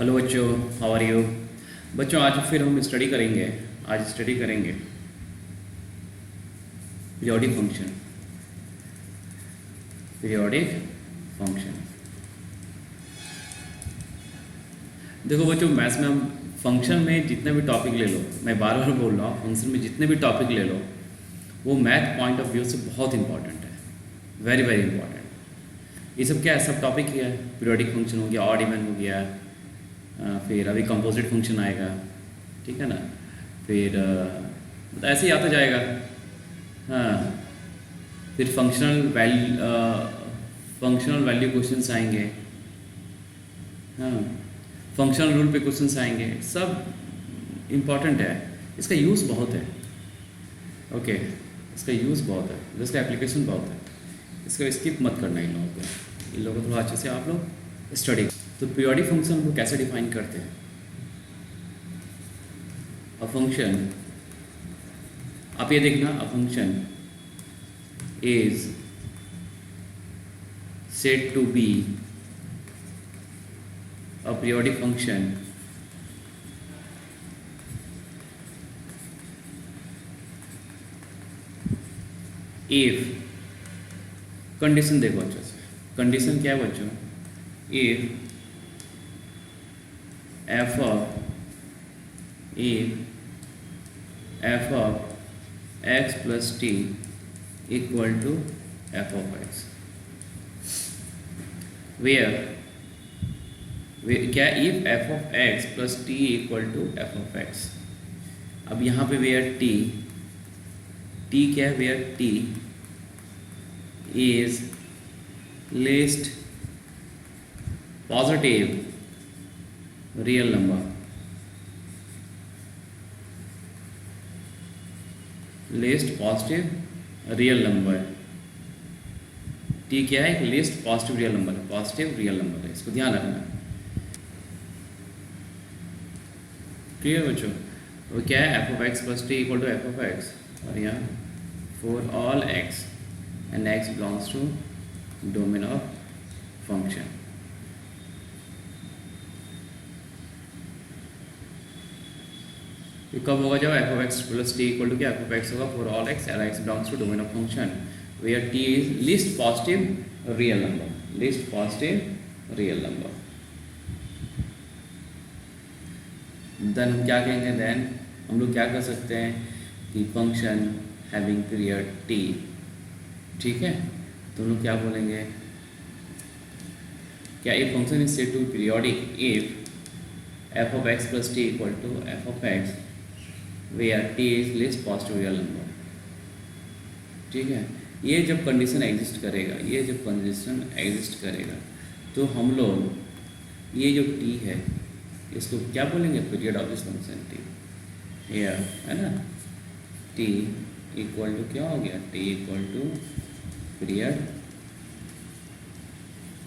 Hello बच्चों, how are you. बच्चों आज फिर हम स्टडी करेंगे। आज स्टडी करेंगे पीरियोडिक फंक्शन। पीरियोडिक फंक्शन देखो बच्चों, मैथ्स में हम फंक्शन में जितने भी टॉपिक ले लो, मैं बार बार बोल रहा हूँ, फंक्शन में जितने भी टॉपिक ले लो वो मैथ पॉइंट ऑफ व्यू से बहुत इंपॉर्टेंट है, वेरी वेरी इंपॉर्टेंट। ये सब क्या है, सब टॉपिक ही है। पीरियोडिक फंक्शन हो गया, ऑड इवन हो गया, फिर अभी कंपोजिट फंक्शन आएगा, ठीक है ना। फिर तो ऐसे ही आता जाएगा। हाँ, फिर फंक्शनल वैल्यू क्वेश्चंस आएंगे। हाँ, फंक्शनल रूल पे क्वेश्चंस आएंगे, सब इम्पॉर्टेंट है। इसका यूज़ बहुत है। ओके, इसका यूज़ बहुत है, इसका एप्लीकेशन बहुत है। इसको स्किप मत करना इन लोगों को थोड़ा अच्छे से आप लोग स्टडी। तो पीरियोडिक फंक्शन को कैसे डिफाइन करते हैं। अ फंक्शन, आप ये देखना, a function is said to be a periodic function if, condition देखो अच्छे से, कंडीशन क्या है बच्चों, if f of x plus t equal to f of x, where क्या, if f of x plus t equal to f of x। अब यहाँ पे where t क्या है, where t is least positive real number, least positive real number। T क्या है, एक least positive real number है, पॉजिटिव रियल नंबर है, इसको ध्यान रखना। क्लियर बच्चों। वो क्या है, F of x plus T equal to F of X, और यहाँ for all X and X belongs to domain of function. ये कब होगा, जब F of x plus T equal to क्या, एफ ऑफ एक्स होगा for all X and X belongs to domain of function where t is least positive real number, least positive real number। then हम क्या कहेंगे, then हम लोग क्या कर सकते हैं कि फंक्शन हैविंग पीरियड t, ठीक है। तो हम लोग क्या बोलेंगे, क्या ये function is said to be periodic if f of x plus t equal to f of x where t is least positive real number, ठीक है। ये जब कंडीशन एग्जिस्ट करेगा, तो हम लोग ये जो t है इसको क्या बोलेंगे, period of this function t, here है ना। t इक्वल टू क्या हो गया, t equal to period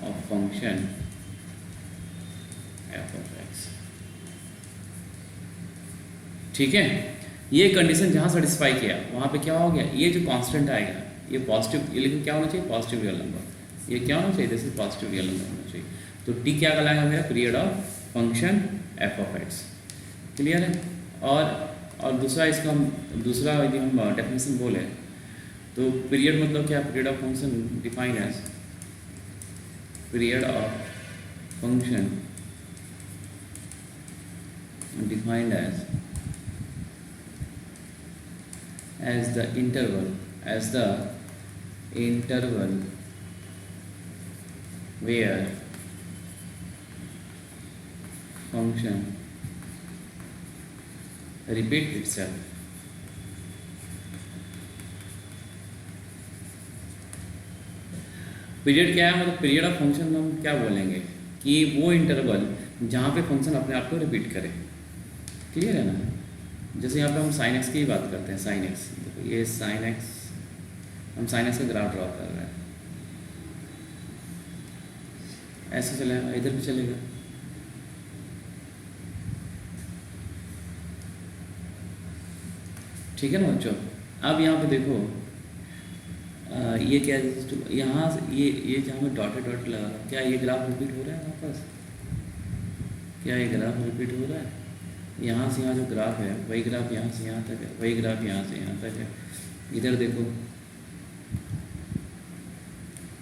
of function f of x, ठीक है। ये कंडीशन जहाँ सेटिस्फाई किया वहाँ पे क्या हो गया, ये जो कांस्टेंट आएगा ये पॉजिटिव, ये लेकिन क्या होना चाहिए, पॉजिटिव रियल नंबर। ये क्या होना चाहिए, जैसे पॉजिटिव रियल नंबर होना चाहिए। तो टी क्या कहलाएगा मेरा, period of function f of x. Clear है। और दूसरा इसका दूसरा यदि हम डेफिनेशन बोले तो पीरियड मतलब क्या, period of function defined as, period of function defined as the interval where function repeats itself। Period क्या है, मतलब पीरियड ऑफ फंक्शन हम क्या बोलेंगे कि वो इंटरवल जहाँ पे फंक्शन अपने आप को रिपीट करे। क्लियर है ना। जैसे यहाँ पे हम साइन एक्स की बात करते हैं, साइन एक्स, देखो ये साइन एक्स, हम साइन एक्स का ग्राफ ड्रॉ कर रहे हैं, ऐसे चलेगा, इधर भी चलेगा, ठीक है ना बच्चों। अब यहाँ पे देखो ये क्या, यहाँ ये जहाँ पे डॉट लगा, क्या ये ग्राफ रिपीट हो रहा है वापस, क्या ये ग्राफ रिपीट हो रहा है? यहाँ से यहाँ जो ग्राफ है वही ग्राफ यहाँ से यहाँ तक है, वही ग्राफ यहाँ से यहाँ तक है। इधर देखो,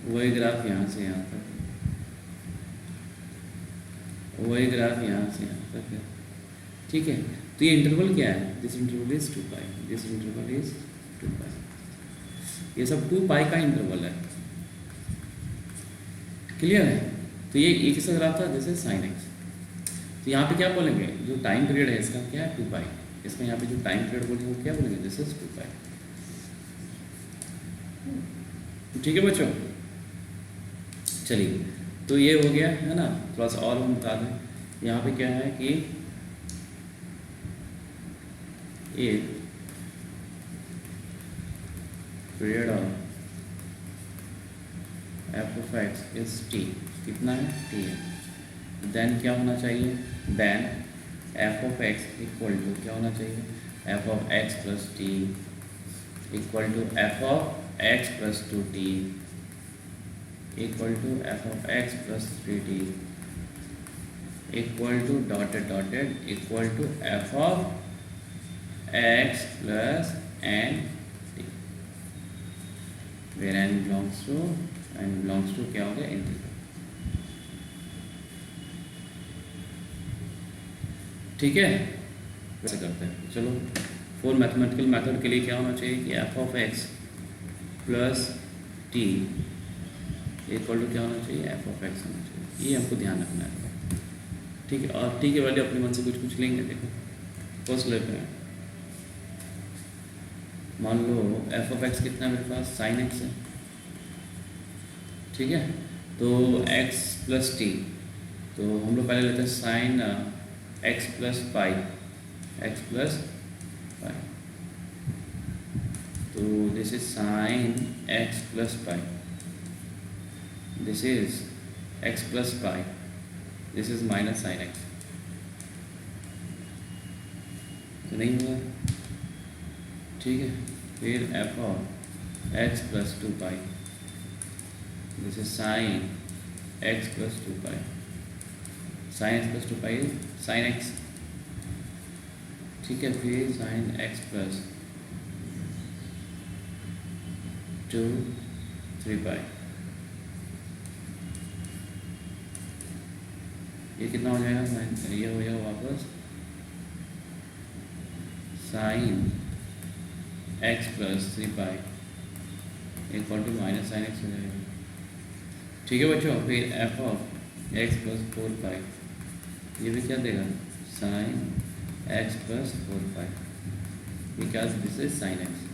वही ग्राफ यहाँ से यहाँ तक है, वही ग्राफ यहाँ से यहाँ तक है। ठीक है, तो ये इंटरवल क्या है? This interval is 2 pi, this interval is 2 पाई। ये सब 2 पाई का इंटरवल है। क्लियर है? तो ये एक किसका ग्राफ था? This is sine x. तो यहाँ पे क्या बोलेंगे? जो टाइम पीरियड है इसका क्या है? 2 पाई। इसमें यहाँ पे जो टाइम पीरियड बोलेंगे वो क्या बोलेंगे? दिस इज 2 पाई। ठीक है बच्चों, चलिए, तो ये हो गया है ना। थोड़ा सा और हम बता दें, यहाँ पे क्या है कि एक period of F of x is T. कितना है? टी है। देन क्या होना चाहिए? Then F of X equal to क्या होना चाहिए? F of x plus T equal to F of x plus 2t equal to F of x plus 3t equal to dotted dotted equal to F of x plus N T, where N belongs to क्या हो गया? Integral. ठीक है, वैसे करते हैं। चलो, for mathematical method के लिए क्या होना चाहिए कि F of x plus T equal to क्या होना चाहिए? एफ ऑफ एक्स होना चाहिए। ये हमको ध्यान रखना है। ठीक है, और टी के वैल्यू अपने मन से कुछ लेंगे। देखो, फर्स्ट लेते हैं, मान लो एफ ऑफ एक्स कितना है मेरे पास? साइन एक्स है। ठीक है, तो एक्स प्लस टी, तो हम लोग पहले लेते हैं sine x plus pi, x plus pi. तो this is sine x plus pi, this is x plus pi, this is minus sine x. तो नहीं हुआ? ठीक है, फिर F of x plus 2 pi, this is sine x plus 2 pi, sine x plus 2 pi is sine x. ठीक है, फिर sine x plus 2 3 पाई, ये कितना हो जाएगा? साइन, ये हो जाएगा वापस sine x plus 3 pi equal to minus sine X हो जाएगा। ठीक है बच्चों, फिर F of x plus 4 pi, ये भी क्या देगा? साइन एक्स प्लस 4 पाई, ये क्या? This is sine x.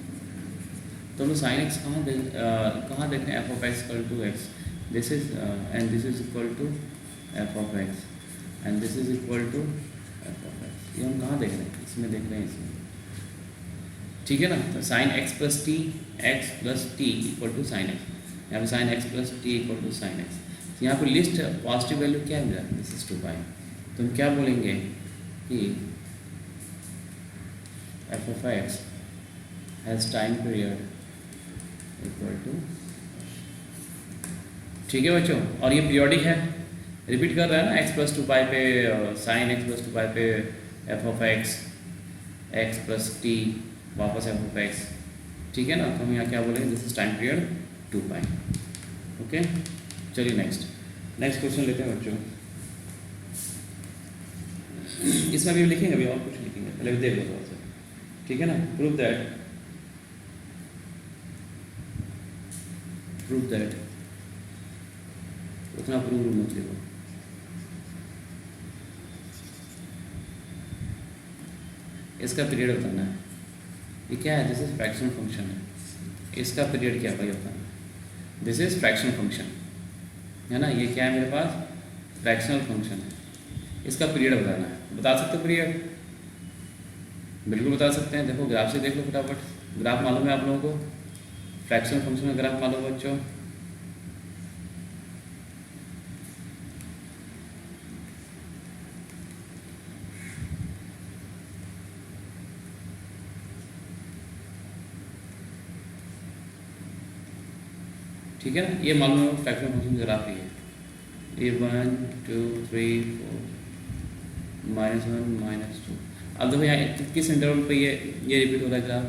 तो हम लोग साइन एक्स कहाँ देख रहे हैं? F of X equal to X, this is and this is equal to F of X and this is equal to F of x. ये हम कहाँ देख रहे हैं? इसमें देख रहे हैं, इसमें। ठीक है ना, तो sine x plus T equal to sine X, यहाँ पे sine x plus T equal to sine x. तो यहाँ पे लिस्ट पॉजिटिव वैल्यू क्या है मेरा? This is 2 pi. तो हम क्या बोलेंगे कि F of X has time period equal to. ठीक है बच्चों, और ये पीरियोडिक है, रिपीट कर रहा है ना। एक्स प्लस 2 पाई पे साइन एक्स प्लस 2 पाई पे F of x, x plus T वापस एफ ऑफ एक्स। ठीक है ना, तो हम यहाँ क्या बोलेंगे? This is time period 2 pi. Okay, चलिए नेक्स्ट क्वेश्चन लेते हैं बच्चों। इसमें भी लिखेंगे, अभी और कुछ लिखेंगे, पहले देख लो थोड़ा सा। ठीक है ना, प्रूव दैट उतना प्रूव मत लिखो। इसका पीरियड बताना है। ये क्या है? दिस इज फ्रैक्शनल फंक्शन है। इसका पीरियड क्या भाई बताना है? दिस इज फ्रैक्शनल फंक्शन है ना। ये क्या है मेरे पास? फ्रैक्शनल फंक्शन है। इसका पीरियड बताना है। बता सकते हो पीरियड? बिल्कुल बता सकते हैं। देखो ग्राफ से देख लो फटाफट। ग्राफ मालूम है आप लोगों को? फ्रैक्शनल फंक्शन का ग्राफ मालूम है बच्चों? ठीक है ना, ये मालूम है फ्रैक्शनल फंक्शन ग्राफ ही है। ये 1 2 3 4 -1 -2। अब देखो यहाँ किस इंटरवल पे ये रिपीट हो रहा है ग्राफ,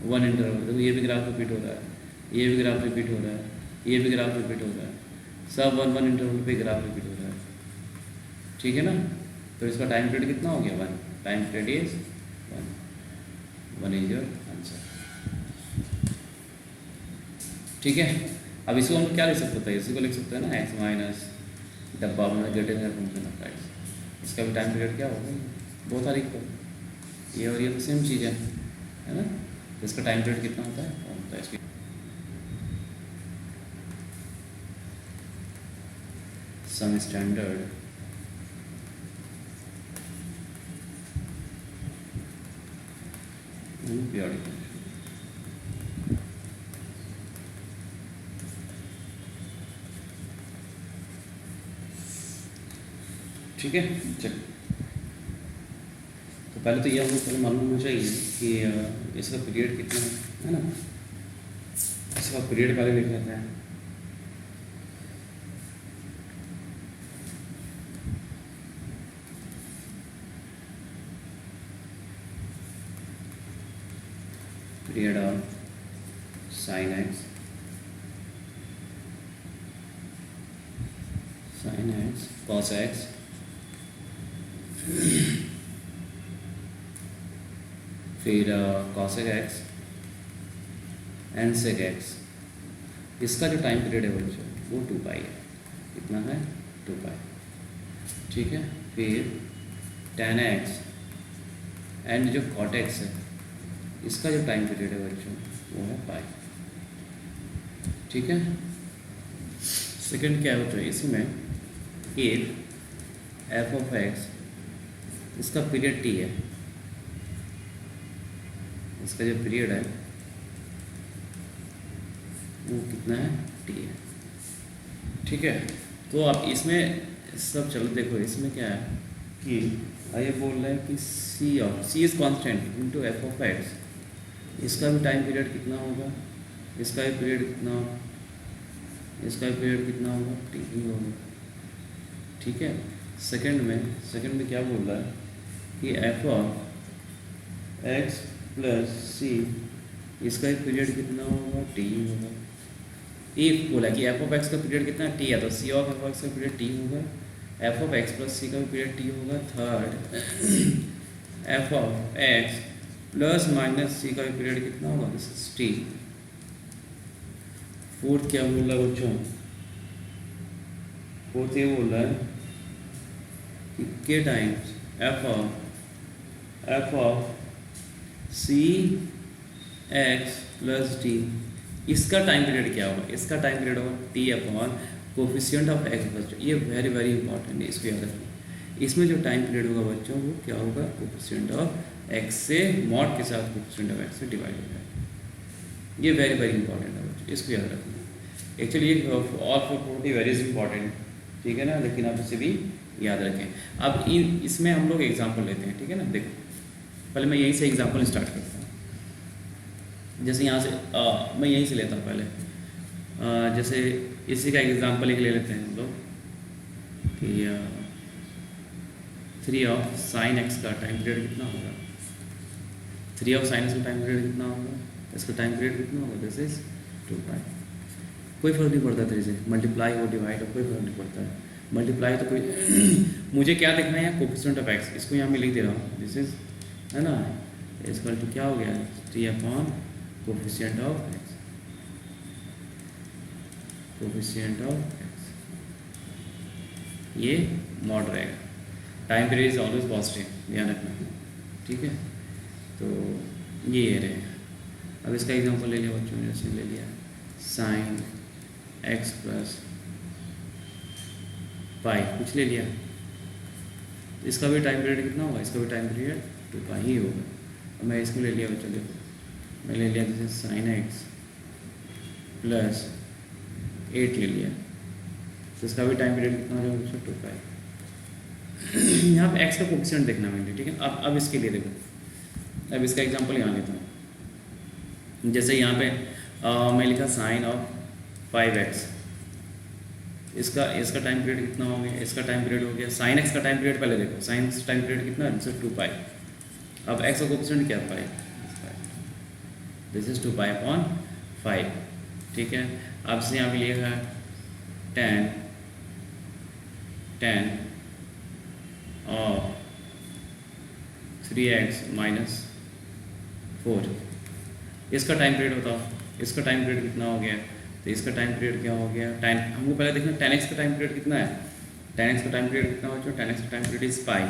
1 इंटरवल। देखो ये भी ग्राफ रिपीट हो रहा है, ये भी ग्राफ रिपीट हो रहा है, ये भी ग्राफ रिपीट हो रहा है, सब 1 इंटरवल पे ग्राफ रिपीट हो रहा है, ठीक है ना। तो इसका टाइम पीरियड कितना हो गया, 1। Time period is 1 is your answer, ठीक है। अब इसको हम क्या लिख सकते हैं, इसी को लिख सकते हैं ना, x माइनस डब्बा में greater than function of x। इसका भी टाइम पीरियड क्या होगा, बहुत सारी ये और ये तो सेम चीज़ है ना। तो इसका टाइम पीरियड कितना होता है इसकी सम स्टैंडर्ड पीरियोडिक फंक्शन। ठीक है, चल। तो पहले तो ये हमको पहले मालूम होना चाहिए कि इसका पीरियड कितना है ना। इसका पीरियड पहले लिख लेते हैं। Period of sine x, cos x, फिर cosec x and sec x. इसका जो टाइम पीरियड है वो 2 पाई है। कितना है, 2 पाई, ठीक है। फिर tan एक्स एंड जो cot एक्स है, इसका जो टाइम पीरियड है बच्चों वो है पाई, ठीक है। सेकंड क्या है बच्चों, इसमें एक एफ ऑफ एक्स, इसका पीरियड टी है, इसका जो पीरियड है वो कितना है, टी है, ठीक है। तो आप इसमें सब चलो देखो, इसमें क्या है कि ये बोल रहा है कि C is constant into f of x, इसका भी टाइम पीरियड कितना होगा, इसका भी पीरियड कितना, इसका भी पीरियड कितना होगा, टी ही होगा, ठीक है। सेकंड में क्या बोल रहा है कि एफ ऑफ एक्स प्लस सी, इसका भी पीरियड कितना होगा, टी होगा। एक बोला कि एफ ऑफ एक्स का पीरियड कितना, टी है, तो C of F of x का पीरियड टी होगा, f of x plus C का भी पीरियड टी होगा। Third f of x plus minus C का भी पीरियड कितना होगा, दिस इज टी। फोर्थ क्या बोल रहा है बच्चों, फोर्थ ये बोल रहा है कि K times F of C X plus T, इसका टाइम पीरियड क्या होगा, इसका टाइम पीरियड होगा T upon coefficient of x plus T. ये वेरी वेरी इंपॉर्टेंट है, इसको याद रखना। इसमें जो टाइम पीरियड होगा बच्चों वो क्या होगा, कोफिशिएंट ऑफ एक्स से मॉड के साथ कोफिशिएंट ऑफ एक्स से डिवाइड हो जाएगा। ये वेरी वेरी इंपॉर्टेंट है बच्चों, इसको याद रखना। एक्चुअली ये all property very is important, ठीक है ना, लेकिन आप इसे भी याद रखें। अब इसमें हम लोग एग्जाम्पल लेते हैं, ठीक है ना। देखो पहले मैं यहीं से एग्जाम्पल स्टार्ट करता हूँ। जैसे यहाँ से मैं यहीं से लेता हूँ पहले। जैसे इसी का एग्जाम्पल एक ले लेते हैं हम लोग कि 3 ऑफ साइन एक्स का टाइम पीरियड कितना होगा, 3 ऑफ साइन एक्स का टाइम पीरियड कितना होगा, इसका टाइम पीरियड कितना होगा, दिस इज 2 पाई। कोई फर्क नहीं पड़ता 3 से, मल्टीप्लाई हो डिवाइड हो कोई फर्क नहीं पड़ता है। मल्टीप्लाई तो कोई मुझे क्या देखना है, कोफिशिएंट ऑफ एक्स, इसको यहाँ मैं लिख दे रहा हूँ, दिस इज, है ना, इसका तो क्या हो गया, T upon coefficient of x, coefficient of x, ये मॉड रहेगा। Time period is always positive, ध्यान रखना, ठीक है। तो ये रहेगा। अब इसका एग्जांपल ले लिया बच्चों ने, जैसे ले लिया साइन एक्स प्लस पाई, कुछ ले लिया, इसका भी टाइम पीरियड कितना होगा, इसका भी टाइम पीरियड 2 पाई ही होगा। अब मैं इसको ले लिया बच्चों, देखो मैं ले लिया जैसे साइन एक्स प्लस 8 ले लिया, तो इसका भी टाइम पीरियड कितना हो जाएगा बच्चों, 2 पाई। यहाँ पे एक्स का कोफिशिएंट देखना मैंने, ठीक है। अब इसके लिए देखो, अब इसका एग्जांपल यहाँ लेता हूँ। जैसे यहाँ पे मैं लिखा साइन ऑफ 5x, इसका इसका टाइम पीरियड कितना हो गया, इसका टाइम पीरियड हो गया, साइन एक्स का टाइम पीरियड पहले देखो, साइन टाइम पीरियड कितना है, दिस 2 पाई। अब एक्स का कोफिशिएंट क्या है, पाई, दिस इज 2 पाई अपॉन 5, ठीक है। अब से यहाँ पे लिखा है tan और 3x माइनस 4, इसका टाइम पीरियड बताओ, इसका टाइम पीरियड कितना हो गया, तो इसका टाइम पीरियड क्या हो गया, tan हमको पहले देखना tan x का टाइम पीरियड कितना है, tan x का टाइम पीरियड कितना हो चुका, tan x का time period is pi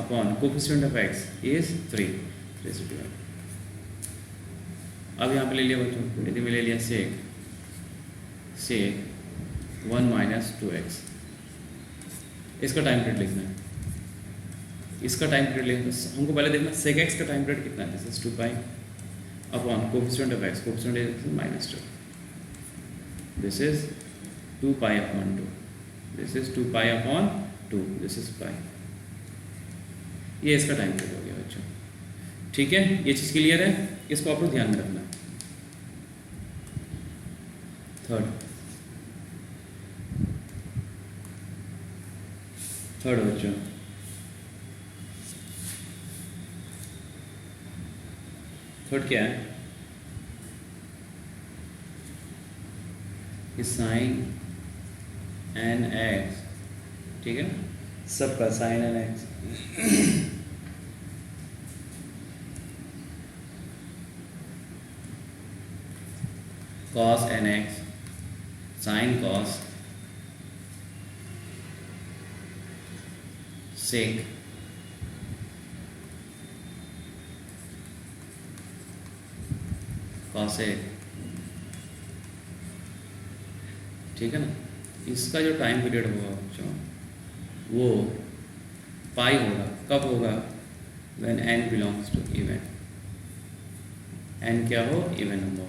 upon coefficient of x is 3 3 अब यहाँ पे ले लिया बच्चों, यदि में ले लिया सेक 1 माइनस 2x, इसका टाइम पीरियड लिखना है, इसका टाइम पीरियड लिखना, हमको पहले देखना सेक x का टाइम पीरियड कितना है, this is 2 pi upon coefficient of x, coefficient is minus 2, this is 2 pi upon 2, this is 2 pi upon 2, this is पाई, ये इसका टाइम पीरियड हो गया बच्चों, ठीक है। ये चीज़ क्लियर है, इसको आप लोग ध्यान में रखना। थर्ड बच्चों, थर्ड क्या है कि साइन एन एक्स, ठीक है, सबका sine N X cos nx sin cos sec cosec, ठीक है ना। इसका जो टाइम पीरियड होगा बच्चों वो पाई होगा, कब होगा, when n belongs to even, n क्या हो, इवन नंबर,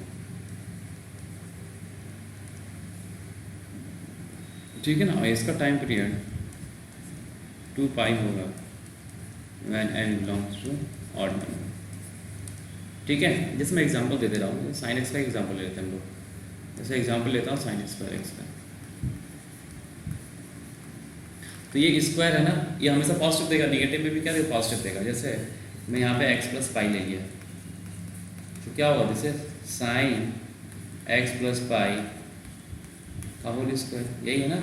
ठीक है ना। और इसका टाइम पीरियड 2 पाई होगा when n belongs to odd number, ठीक है। जैसे मैं एग्जांपल दे दे रहा हूँ, साइन एक्स का एग्जांपल ले लेते हैं हम लोग, जैसे एग्जांपल लेता हूँ साइन स्क्वायर एक्स का, तो ये स्क्वायर है ना, ये हमेशा पॉजिटिव देगा, निगेटिव में भी क्या देगा, पॉजिटिव देगा। जैसे मैं यहाँ पे x प्लस पाई ले लिया, तो क्या होगा, जैसे साइन x प्लस पाई का होल स्क्वायर, यही है ना।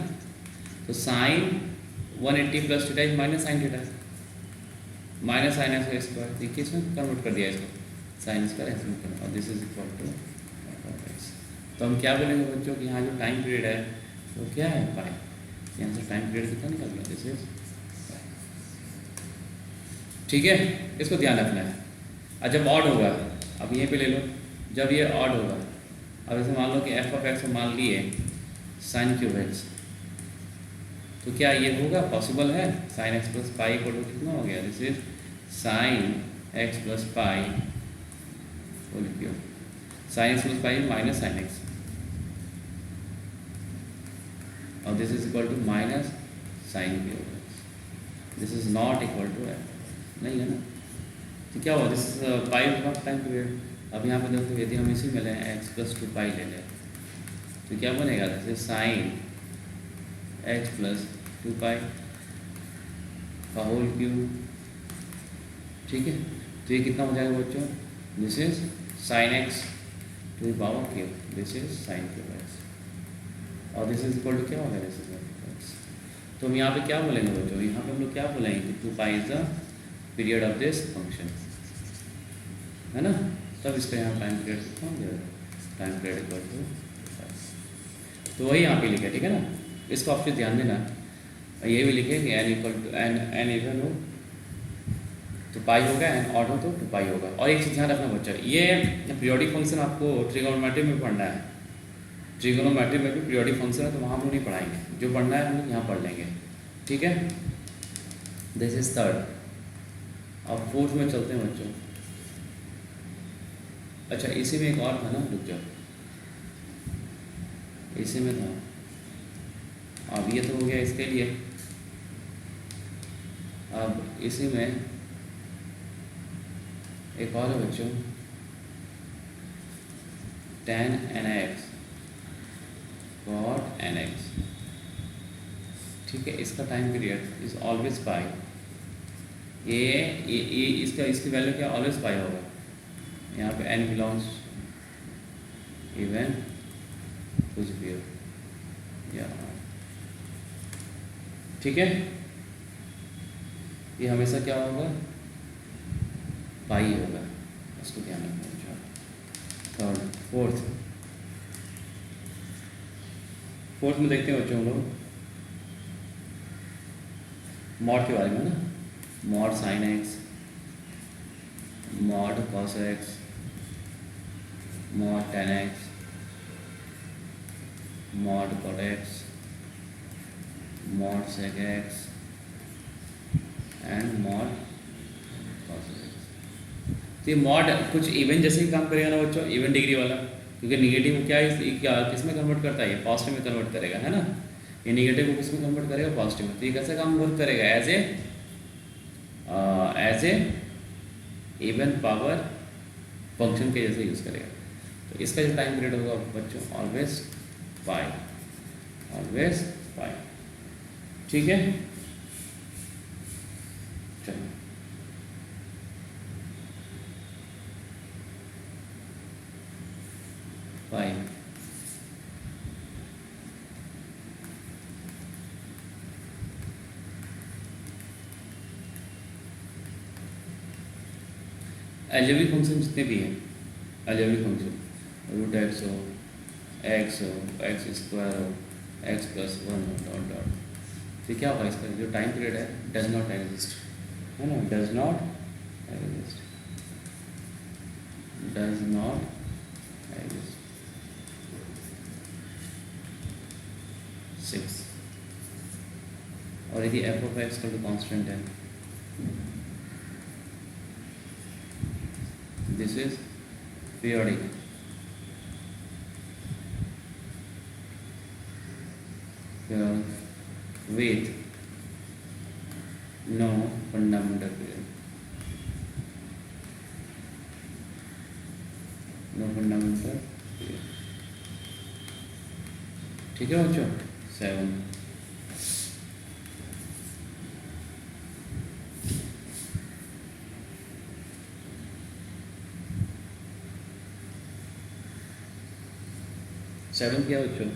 तो sine 180 plus theta is minus sine theta, minus sine X का स्क्वायर, देखिए इसमें कन्वर्ट कर दिया इसको, साइन स्क्वायर एक्स में कन्वर्ट, और this is equal to X. तो हम क्या बोलेंगे बच्चों कि यहाँ जो टाइम पीरियड है वो क्या है, पाई, यहाँ से टाइम पीरियड कितना निकल गया, दिस इज, ठीक है। इसको ध्यान रखना है। और जब ऑड होगा, अब यहीं पे ले लो, जब ये ऑड होगा, अब ऐसे मान लो कि एफ ऑफ एक्स मान लिए साइन क्यूब एक्स, तो क्या ये होगा, पॉसिबल है, sine x plus pi equal to कितना हो गया, this is sine x plus pi whole cube, sine x plus pi minus sine x, और this is equal to minus sine cube x, this is not equal to f, नहीं है ना। तो क्या हुआ, this is pi not time period. अब यहाँ पे देखो, यदि हम इसी में लें एक्स प्लस 2 पाई ले लें, तो क्या बनेगा, जैसे साइन एक्स प्लस 2 पाई का होल क्यूब, ठीक है। तो ये कितना हो जाएगा बच्चों, this is sine X to the power cube, this is sine cube X, और दिस इज इक्वल टू क्या होगा, दिस इज एक्स। तो हम यहाँ पे क्या बोलेंगे बच्चों, यहाँ पे हम लोग क्या बोलेंगे कि 2 pi is the period of this function, है ना। तब इसका यहाँ टाइम पीरियड कितना हो जाएगा, टाइम पीरियड इक्वल टू, तो वही यहाँ पे लिखे, ठीक है ना। इसको आपसे ध्यान देना, ये भी लिखे कि N equal to N even हो तो पाई होगा, एन ऑड हो तो 2 पाई होगा। और एक चीज़ ध्यान रखना बच्चा, ये पीरियोडिक फंक्शन आपको ट्रिगोनोमेट्री में पढ़ना है, ट्रिगोनोमेट्री में भी पीरियोडिक फंक्शन है, तो वहाँ हम लोग नहीं पढ़ाएंगे, जो पढ़ना है हम लोग यहाँ पढ़ लेंगे, ठीक है। This is third. अब फोर्थ में चलते हैं बच्चों। अच्छा, इसी में एक और था ना, रुक जाओ, इसी में था, अब ये तो हो गया इसके लिए। अब इसी में एक और है बच्चों, tan nx cot nx, ठीक है, इसका टाइम पीरियड इज ऑलवेज पाई। ये इसका इसकी वैल्यू क्या ऑलवेज पाई होगा। यहाँ पे एन बिलोंग्स इवन कुछ भी हो या, ठीक है, ये हमेशा क्या होगा पाई होगा, इसको ध्यान रखना। थर्ड फोर्थ में देखते हैं बच्चों हम लोग मॉड के बारे में ना, mod sine X, mod cos X, mod tan X, mod cot X, mod sec X and mod cos X. तो ये मॉड कुछ इवन जैसे ही काम करेगा ना बच्चों, इवन डिग्री वाला, क्योंकि निगेटिव क्या किस में कन्वर्ट करता है, ये पॉजिटिव में कन्वर्ट करेगा, है ना। ये निगेटिव को किस में कन्वर्ट करेगा, पॉजिटिव में। तो ये कैसे काम वर्क करेगा, as a even power function के जैसे यूज़ करेगा। तो इसका जो टाइम पीरियड होगा बच्चों ऑलवेज पाई, ऑलवेज पाई, ठीक है। चलो पाई अलजेब्रिक फंक्शन जितने भी हैं, अलजेब्रिक फंक्शन रूट एक्स हो, एक्स स्क्वायर हो, एक्स प्लस वन हो, डॉट डॉट, तो क्या होगा इसका जो टाइम पीरियड है डज नॉट एग्जिस्ट, है ना, does not exist, does not exist. 6 और यदि एफ ऑफ एक्स का जो कॉन्स्टेंट है, this is periodic, with no fundamental period, no fundamental period, ठीक है बच्चों। 7 7 क्या बच्चों,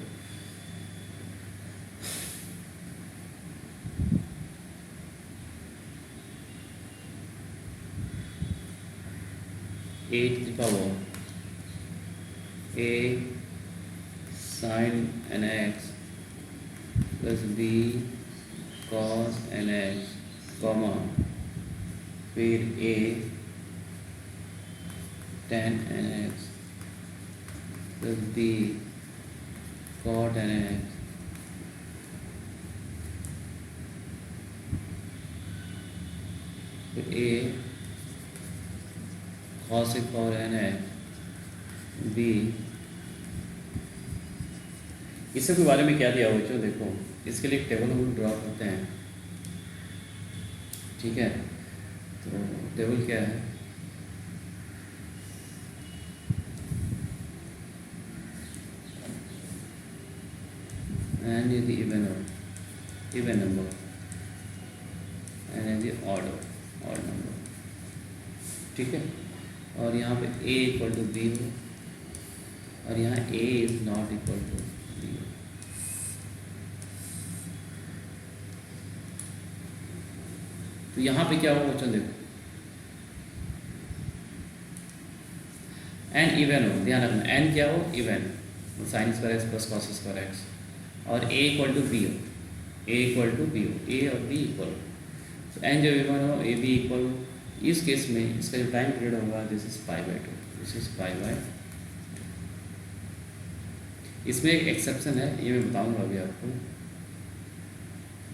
a to the power a sin nx plus b cos nx, comma फिर a tan nx plus b cot nx फिर a cos और nx b, इस सब के बारे में क्या दिया बच्चों, देखो इसके लिए एक टेबल हम ड्रॉ करते हैं, ठीक है। तो टेबल क्या है, एंड यदि इवन नंबर एंड यदि ऑड नंबर, ठीक है। और यहाँ पे a इक्वल टू बी हो और यहाँ a is not equal to B हो। तो यहाँ पे क्या होगा बच्चों, देखो एन इवन हो, ध्यान रखना एन क्या हो, even, sign square X plus cos square x, और a इक्वल टू बी हो, a इक्वल टू बी हो, a और b इक्वल हो। तो एन जब इवन हो, a b इक्वल हो, इस केस में इसका जो टाइम पीरियड होगा दिस इज π/2, दिस इज π/2। इसमें एक एक्सेप्शन है, ये मैं बताऊंगा अभी आपको।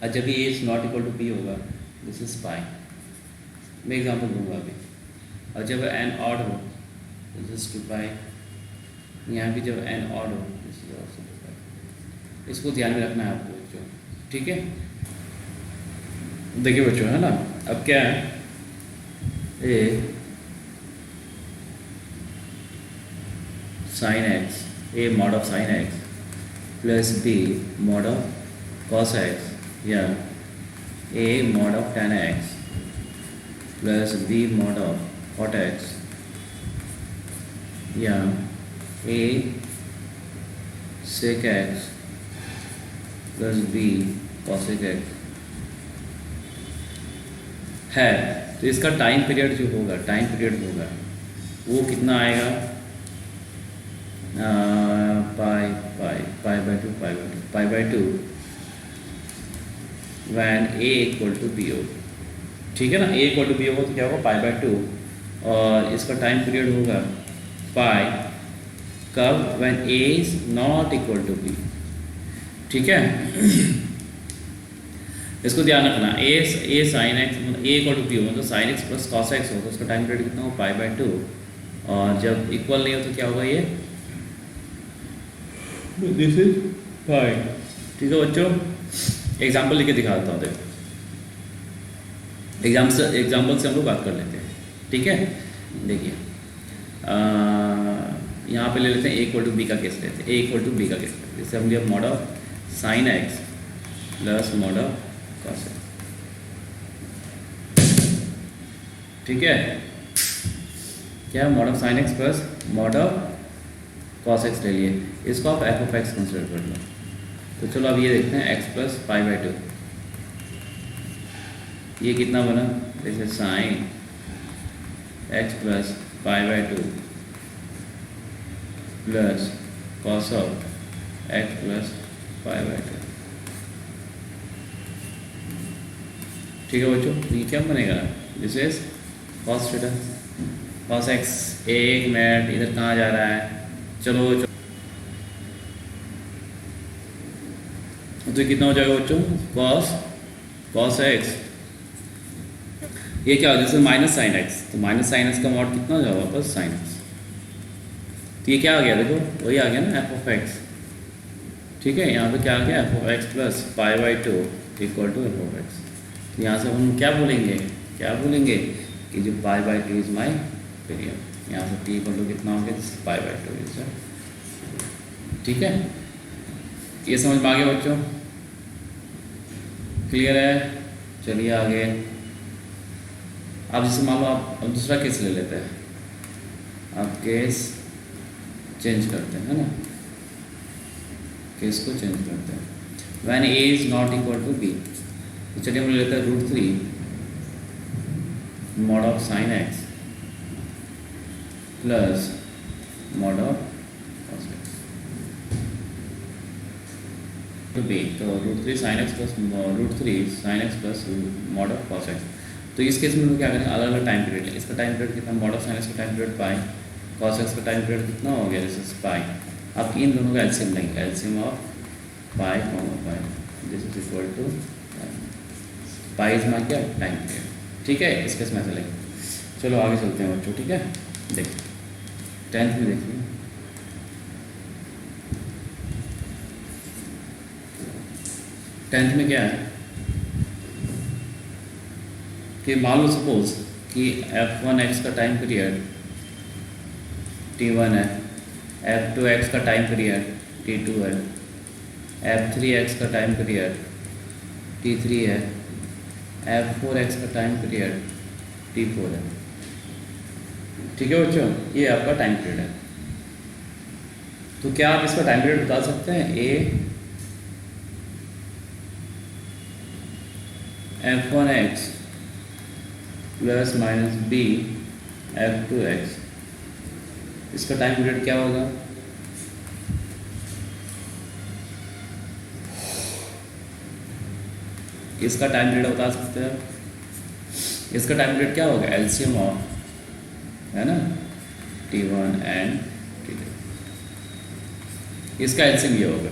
और जब ये is not equal to B होगा दिस इज पाई, मैं एग्जांपल दूंगा अभी। और जब एन ऑड हो दिस इज 2π, यहाँ भी जब एन ऑड हो दिस इज ऑल्सो 2π। इसको ध्यान में रखना है आपको बच्चों, ठीक है। देखिए बच्चों, है ना, अब क्या है, A sine x, A mod of sine x plus B mod of cos x या a mod of tan x प्लस b mod of cot x या a sec x प्लस b cosec x है। तो इसका टाइम पीरियड जो होगा, time period होगा वो कितना आएगा, pi by two when A equal to B हो, ठीक है ना। ए इक्वल टू बी होगा तो क्या होगा, पाई बाय टू, और इसका टाइम पीरियड होगा पाई, कब, when A is not equal to B, ठीक है। इसको ध्यान रखना, ए साइन एक्स मतलब ए इक्वल टू बी हो मतलब sine x plus cos x हो तो उसका टाइम पीरियड कितना हो, पाई बाय टू, और जब इक्वल नहीं हो तो क्या होगा, ये दिस इज पाई, ठीक है बच्चों। एग्जाम्पल लेके दिखा देता हूँ, देखो एग्जाम्पल से हम लोग बात कर लेते हैं, ठीक है। देखिए यहाँ पे ले लेते हैं ए इक्वल टू बी का केस लेते हैं, ए इक्वल टू बी का केस लेते हैं। जैसे हम लिया mod of sine x plus mod of cos x, ठीक है। क्या mod of sine x plus mod of cos x ले लिए, इसको आप एफ ऑफ एक्स कंसिडर कर लो। तो चलो अब ये देखते हैं x plus pi by to, ये कितना बना, जैसे sine x plus pi by two plus cos of x plus pi by to, ठीक है बच्चों। तो ये क्या बनेगा, this is cos theta, cos x. एक मिनट, इधर कहाँ जा रहा है, चलो तो कितना हो जाएगा बच्चों, कॉस एक्स, ये क्या हो, जैसे माइनस साइन एक्स, तो माइनस साइन एक्स का मॉड कितना हो जाएगा, वापस साइन एक्स। तो ये क्या आ गया, देखो वही आ गया ना एफ ऑफ एक्स, ठीक है। यहाँ पे क्या आ गया, F of x plus pi by two equal to F of X. तो यहाँ से हम क्या बोलेंगे कि जो pi by two is my period, यहाँ से टी इक्वल टू कितना हो गया, पाई बाई टू इज, ठीक है। ये समझ में आ गया बच्चों, क्लियर है। चलिए आगे, अब जैसे मान लो आप अब दूसरा केस ले लेते हैं, आप केस चेंज करते हैं, है ना, केस को चेंज करते हैं। When A is not equal to B, तो चलिए हम ले लेते हैं √3 mod of sine x plus mod of cos X to B. तो √3 sine x plus √3 sine x plus mod of cos X. तो इस केस में हम क्या करेंगे, अलग अलग टाइम पीरियड है। इसका टाइम पीरियड कितना, मॉड ऑफ साइन एक्स का टाइम पीरियड पाई, कॉस एक्स का टाइम पीरियड कितना हो गया, दिस इज पाई। आप इन दोनों का एलसीएम लेंगे, LCM of pi comma pi, this is equal to pi is my क्या, टाइम पीरियड, ठीक है। इस केस में ऐसे लेंगे। चलो आगे चलते हैं बच्चों, ठीक है। देखिए 10th में देखिए, टेंथ में क्या है कि मान लो सपोज कि f1x का टाइम पीरियड t1 है, f2x का टाइम पीरियड t2 है, f3x का टाइम पीरियड t3 है, f4x का टाइम पीरियड t4 है, ठीक है बच्चों। ये आपका टाइम पीरियड है। तो क्या आप इसका टाइम पीरियड बता सकते हैं, a f1x plus minus b f2x, इसका टाइम पीरियड क्या होगा, इसका टाइम पीरियड बता सकते हैं। इसका टाइम पीरियड क्या होगा, एलसीएम ऑफ, है ना, t1 एंड t2, इसका एलसीएम ये होगा।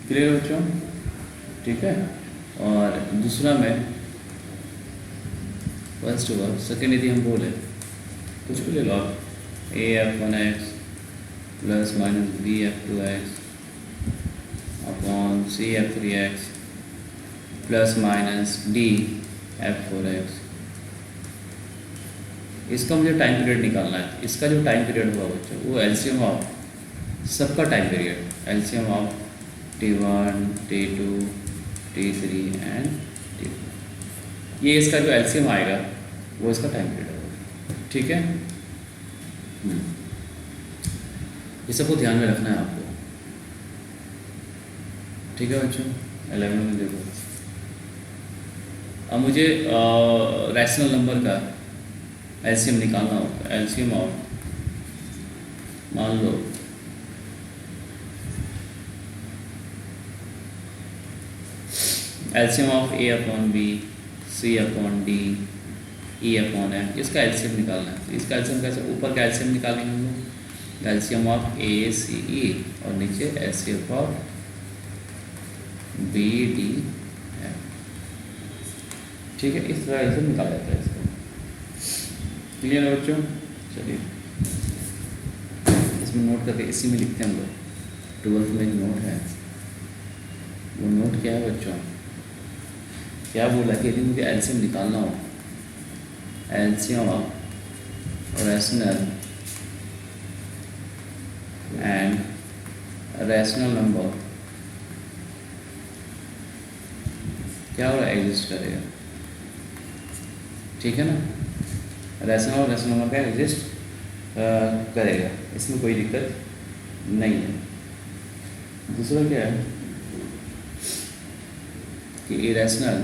क्लियर बच्चों, ठीक है। और दूसरा में फर्स्ट हुआ, सेकेंड यदि हम बोले कुछ भी ले लो आप, a f1x plus minus b f2x upon c f3x plus minus d f4x। इसका मुझे टाइम पीरियड निकालना है। इसका जो टाइम पीरियड हुआ बच्चों, वो एलसीएम ऑफ सबका time period LCM of T1, T2, T3 and T4। ये इसका जो एलसीएम आएगा वो इसका टाइम पीरियड होगा, ठीक है। ये सबको ध्यान में रखना है आपको, ठीक है बच्चों। 11 में देखो, अब मुझे रैशनल नंबर का एलसीएम निकालना होगा। एलसीएम ऑफ, मान लो LCM of A upon B, C upon D, E upon M, इसका एलसीएम निकालना है। इसका एलसीएम कैसे, ऊपर का एलसीएम निकालेंगे हम लोग, LCM of A C E और नीचे LCM of B D M, ठीक है। इस तरह एलसीएम निकाला जाता है इसको, क्लियर है बच्चों। चलिए इसमें नोट करके इसी में लिखते हैं हम लोग। 12th में एक नोट है, वो नोट क्या है बच्चों, क्या बोला कि यदि मुझे एलसीएम निकालना हो, LCM of rational and rational number क्या होगा, एग्जिस्ट करेगा, ठीक है ना। रैशनल और रैशनल नंबर का एग्जिस्ट करेगा, इसमें कोई दिक्कत नहीं है। दूसरा क्या है कि इरेशनल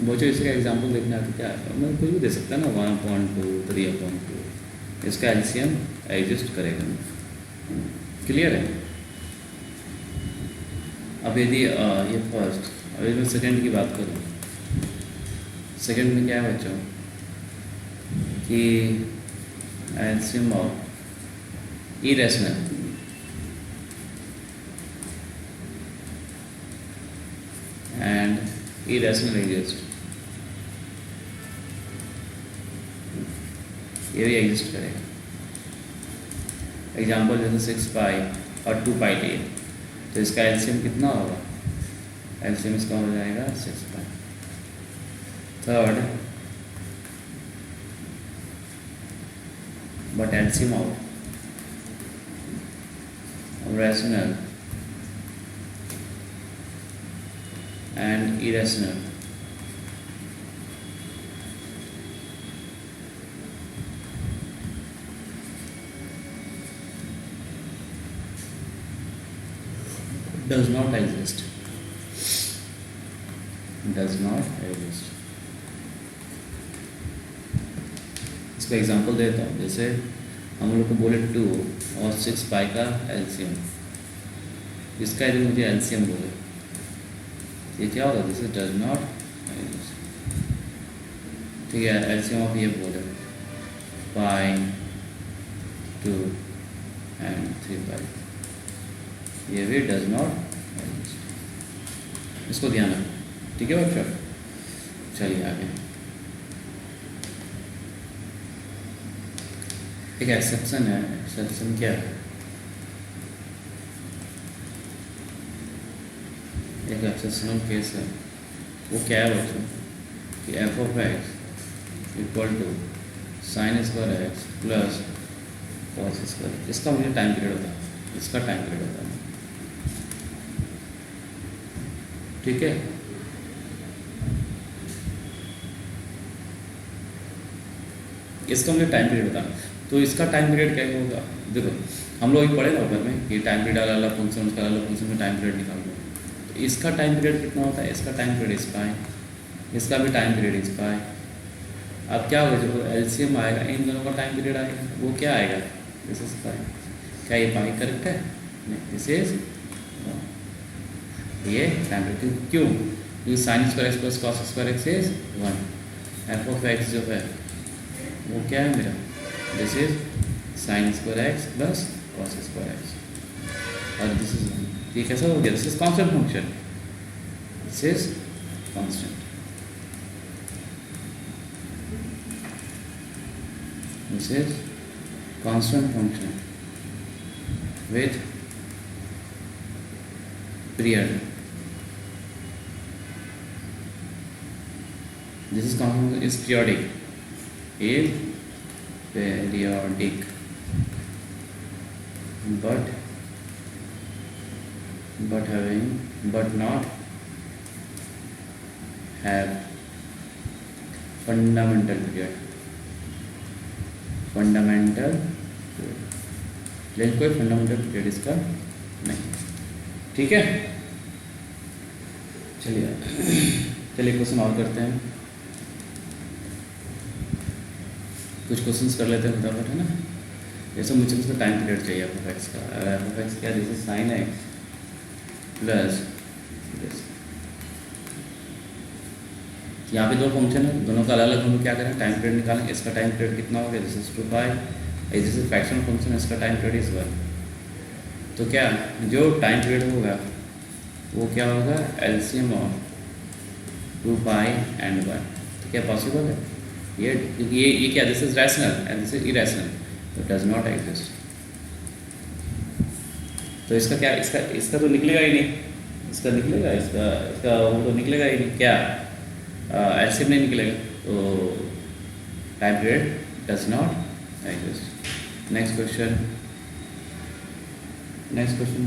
वो जो इसका एग्जांपल देखना है तो क्या है, मैं कुछ भी दे सकता है ना, 1.2, 3/2, इसका एलसीएम एग्जिस्ट करेगा, क्लियर है। अब यदि ये फर्स्ट, अब यदि मैं सेकेंड की बात करूँ, सेकेंड में क्या है बच्चों कि LCM of irrational and irrational exist, ये भी एग्जिस्ट करेगा। एग्जाम्पल जैसे 6 पाई और 2 पाई लिए, तो इसका एलसीएम कितना होगा, एलसीएम इसका हो जाएगा 6 pi. Third, but LCM of rational and irrational does not exist, does not exist। इसका एग्जांपल देता हूँ, जैसे हम लोग को बोले 2 और 6 पाई का एलसीएम, इसका यदि मुझे एलसीएम बोले, ये क्या होगा, this is does not exist, ठीक है। एलसीएम ऑफ ये बोले पाई 2 एंड 3 पाई, ये भी डज नॉट एग्जिस्ट, इसको ध्यान रखो, ठीक है बच्चों। चलिए आगे, एक एक्सेप्शन है। एक्सेप्शन क्या है, एक एक्सेप्शनल केस है, वो क्या है बच्चों कि F of X equal to sine square X plus cos square, इसका मुझे टाइम पीरियड होता है, इसका टाइम पीरियड होता है, ठीक है। इसका मुझे टाइम पीरियड बताना, तो इसका टाइम पीरियड क्या होगा, देखो हम लोग पढ़े ना ऊपर में कि टाइम पीरियड अलग फंक्शन, उसका अलग फंक्शन में टाइम पीरियड निकाल दो, तो इसका टाइम पीरियड कितना होता है, इसका टाइम पीरियड इसका है, इसका भी टाइम पीरियड इसका है। अब क्या होगा, जो एलसीएम आएगा इन दोनों का टाइम पीरियड आएगा, वो क्या आएगा, दिस इज पाई। क्या ये पाई करेक्ट है, नहीं, दिस इज ये टाइम पीरियड, क्यों, ये sign square X plus cos square x is 1, F of x जो है वो क्या है मेरा, this is sign square X plus cos square x, और दिस इज, ये कैसा हो गया, this is constant function, this is constant, this is constant function with period. This is called is periodic. Is periodic, but not have fundamental period. Fundamental लेकिन कोई fundamental period इसका नहीं. ठीक है, चलिए क्वेश्चन और करते हैं. कुछ क्वेश्चंस कर लेते हैं फटाफट, है ना. जैसे मुझे उसका टाइम पीरियड चाहिए एफ ऑफ एक्स का. एफ ऑफ एक्स क्या, जैसे साइन एक्स प्लस यहाँ पे दो फंक्शन है, दोनों का अलग अलग हम क्या करें, टाइम पीरियड निकालें. इसका टाइम पीरियड कितना हो गया, दिस इज 2 पाई. जैसे फ्रैक्शनल फंक्शन, इसका टाइम पीरियड इज 1. तो क्या जो टाइम पीरियड होगा वो क्या होगा, एलसीएम ऑफ 2 पाई एंड 1. तो क्या पॉसिबल है ये क्या, this is rational and this is irrational, तो डज नॉट एग्जिस्ट. तो इसका क्या, इसका तो निकलेगा ही नहीं. इसका निकलेगा, इसका वो तो निकलेगा ही नहीं. क्या एलसीएम नहीं निकलेगा, तो time period does not exist. Next question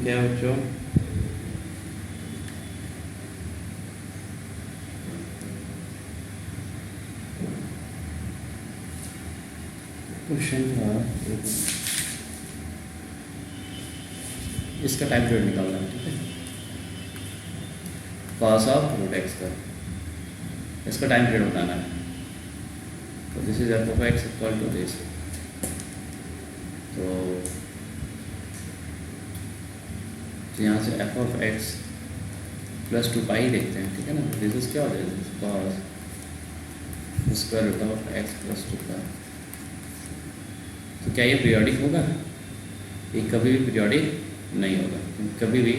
क्या है बच्चों, क्वेश्चन था इसका टाइम पीरियड निकालना है. ठीक है, कॉस ऑफ रूट एक्स का इसका टाइम पीरियड बताना है. तो this is F of X equal to this. तो यहाँ से F of x plus 2 pi देखते हैं. ठीक है ना, दिस इज क्या हो जाएगा, cos square root of x plus 2 pi. तो क्या ये पीरियोडिक होगा, ये कभी भी पीरियोडिक नहीं होगा. कभी भी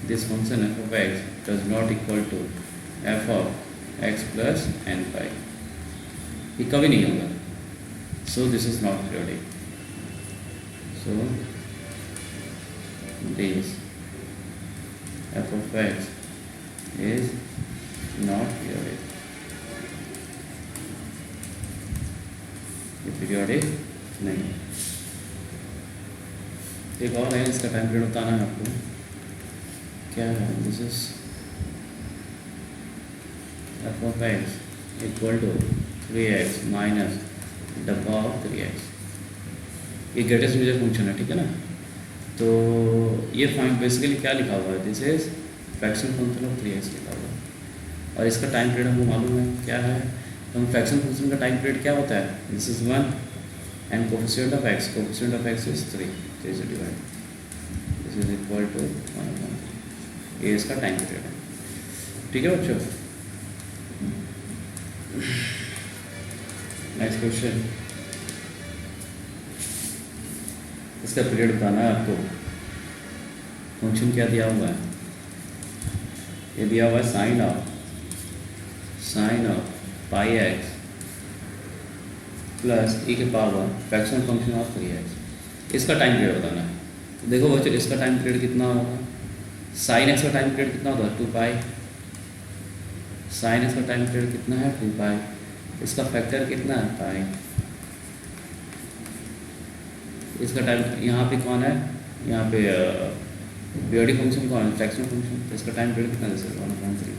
this function f of x does not equal to F of x plus n pi, ये कभी नहीं होगा. So this is not periodic. So this f of x is not periodic, ये पीरियोडिक नहीं. एक और है, इसका टाइम पीरियड बताना है आपको. क्या है, this is F of X equal to 3x minus डब्बा ऑफ 3x. ये ग्रेटेस्ट मेजर फंक्शन है. ठीक है ना, तो ये पॉइंट बेसिकली क्या लिखा हुआ है, this is fractional function of 3x लिखा हुआ है. और इसका टाइम पीरियड हमको मालूम है क्या है. तो हम फ्रैक्शनल फंक्शन का टाइम पीरियड क्या होता है, this is 1 and coefficient of x is 3. This is equal to 1/3. ये इसका टाइम पीरियड है. ठीक है बच्चों. नेक्स्ट क्वेश्चन, इसका पीरियड बताना है आपको. फंक्शन क्या दिया हुआ है, ये दिया हुआ है sine of pi x plus e के power fractional function of 3x. इसका टाइम पीरियड बताना है. तो देखो बच्चों, इसका टाइम पीरियड कितना होगा, साइन एक्स का टाइम पीरियड कितना होगा 2 पाई. साइन एक्स का टाइम पीरियड कितना है 2 पाई. इसका फैक्टर कितना है पाई. इसका टाइम यहाँ पे कौन है, यहाँ पे पीरियोडिक फंक्शन कौन है, फ्रैक्शनल फंक्शन. तो इसका टाइम पीरियड कितना है, 1/3.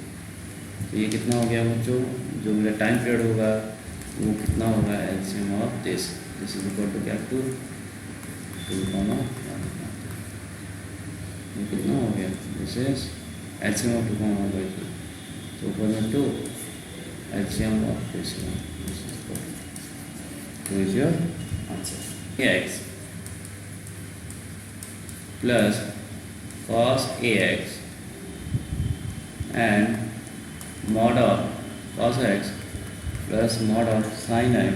तो ये कितना हो गया बच्चों, जो मेरा टाइम पीरियड होगा वो कितना होगा, LCM of this is equal to क्या 2 ये कितना हो गया, दिस इज एलसीएम ऑफ 2 तो ऊपर में 2 LCM of this is your answer. X plus cos ax and mod of cos x plus mod of sin x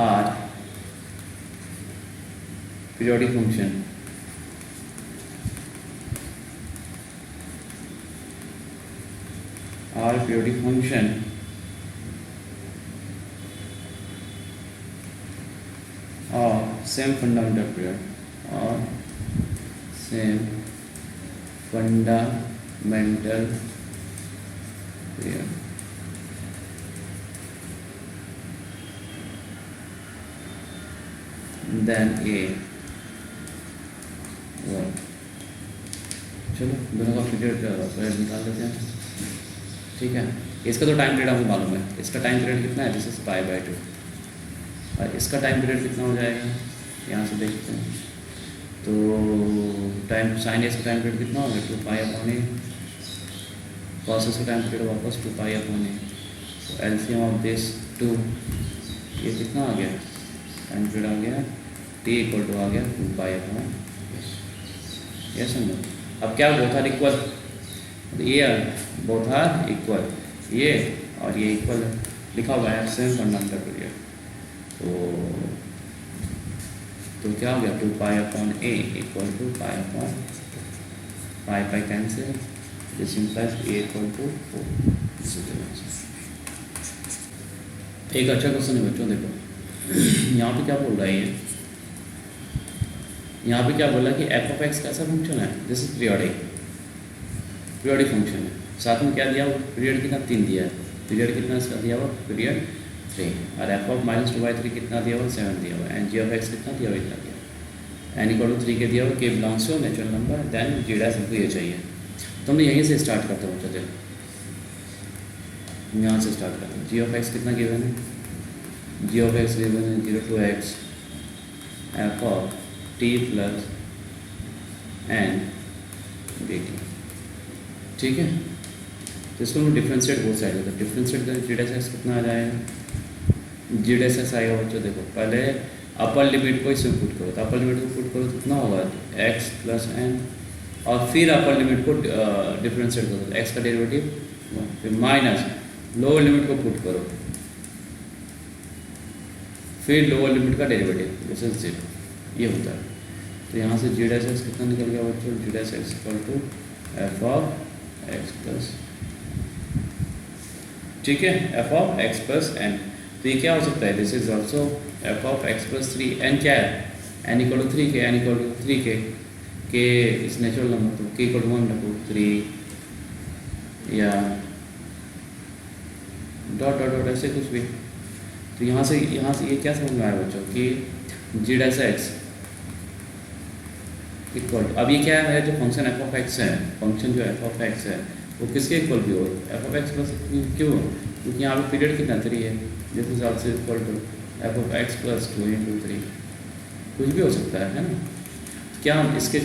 are periodic function. Are periodic function of same fundamental period or same fundamental period. Then A one. चलो दोनों का period निकाल देते हैं, ठीक है। इसका तो टाइम पीरियड हमको मालूम है, इसका टाइम पीरियड कितना है, दिस इज पाई बाय 2, और इसका टाइम पीरियड कितना हो जाएगा, यहाँ से देखते हैं। तो टाइम साइन एस का टाइम पीरियड कितना होगा, 2 पाई अपॉन ए, कॉस एस का टाइम पीरियड वापस 2 पाई अपॉन ए। तो एलसीएम ऑफ दिस 2, ये कितना आ गया, टाइम पीरियड आ गया टी इक्वल टू आ गया 2 पाई अपॉन, ये समझो। अब क्या बोथ आर इक्वल, ये बोथ आर इक्वल, ये और ये इक्वल है, लिखा हुआ है सेम फंडामेंटल पीरियड। तो क्या हो गया, 2 pi upon A equal to pi upon pi pi cancel, this implies A equal to 4। एक अच्छा क्वेश्चन है बच्चों, देखो यहाँ पे क्या बोल रहा है ये, यहाँ पे क्या बोला कि एफ ऑफ एक्स कैसा फंक्शन है, दिस इज पीरियोडिक फंक्शन है। साथ में क्या दिया हुआ, पीरियड कितना 3 दिया है, पीरियड कितना इसका दिया हुआ, पीरियड 3, और एफ ऑफ -2/3 कितना दिया हुआ, 7 दिया हुआ, एंड जी ऑफ एक्स कितना दिया हुआ, इतना दिया हुआ, एन इक्वल टू 3 के दिया हुआ, K belongs to natural number, then G dash हमको ये चाहिए। तो हम यहीं से स्टार्ट करते हैं बच्चों, देखो यहाँ से स्टार्ट करते हैं। जी ऑफ एक्स कितना गिवन है, जी ऑफ एक्स गिवन है 0 to x F of t plus N dt, ठीक है। तो इसको हम डिफ्रेंशिएट बोथ साइड होता है, डिफ्रेंशिएट करें जी डैश एक्स कितना आ जाएगा, जी डैश एक्स आएगा बच्चों, देखो पहले अपर लिमिट को इसमें पुट करो, तो अपर लिमिट को पुट करो तो कितना होगा, x प्लस एन, और फिर अपर लिमिट को डिफ्रेंशिएट करो, तो x का डेरिवेटिव 1, फिर माइनस लोअर लिमिट को पुट करो, फिर लोअर लिमिट का डेरिवेटिव, दिस इज 0, ये होता है। तो यहाँ से जी डैश एक्स कितना निकल गया बच्चों, g dash x equal to F of x plus, ठीक है, F of x plus n. तो ये क्या हो सकता है, this is also f of x plus 3, n क्या है, एन इक्वल टू 3 के, एन इक्वल टू 3 के इस नेचुरल नंबर, तो के इक्वल टू 1 रखो, 3 या डॉट डॉट डॉट ऐसे कुछ भी। तो यहाँ से ये क्या समझ में आया बच्चों कि जी डैश एक्स इक्वल, अब ये क्या है, जो फंक्शन एफ ऑफ एक्स है, फंक्शन जो एफ ऑफ एक्स है वो किसके इक्वल भी हो, एफ ऑफ एक्स प्लस, क्यों, क्योंकि यहाँ पे पीरियड कितना 3 है, जिस हिसाब से equal to F of x plus 2 × 3, कुछ भी हो सकता है ना। क्या हम इसके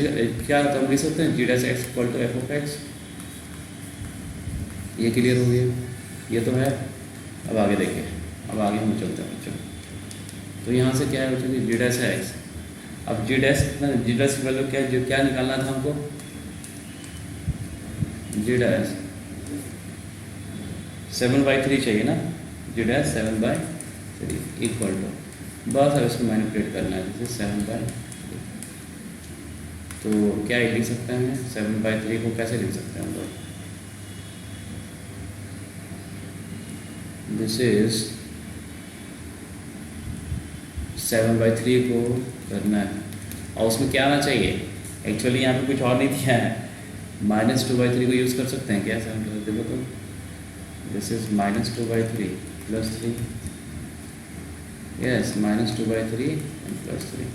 क्या तो हम लिख सकते हैं g dash x equal to F of x, ये क्लियर हो गया, ये तो है। अब आगे देखिए, अब आगे हम चलते हैं बच्चों। तो यहाँ से क्या है बच्चों की जी डैश है एक्स, अब जी डैश कितना, जी डैश की वैल्यू क्या, जो क्या निकालना था हमको, जी डैश 7/3 चाहिए ना, जी डैश 7/3 इक्वल टू, बस अब इसको मैनिपुलेट करना है, जैसे 7/3। तो क्या लिख सकते हैं, 7/3 को कैसे लिख सकते हैं हम लोग, दिस इज 7/3 को करना है, और उसमें क्या आना चाहिए, एक्चुअली यहाँ पे कुछ और नहीं दिया है, -2/3 को यूज़ कर सकते हैं क्या, 7/3 देखो तो, this is -2/3 plus 3, yes -2/3 and plus 3,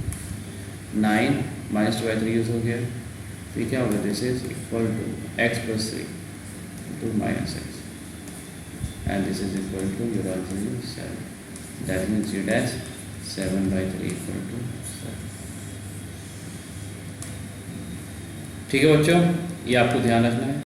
9 -2/3 use हो गया, तो ये क्या होगा, this is equal to x plus 3 to minus X, and this is equal to your answer is 7, that means g dash 7/3 equal to 7। ठीक है बच्चों, ये आपको ध्यान रखना है।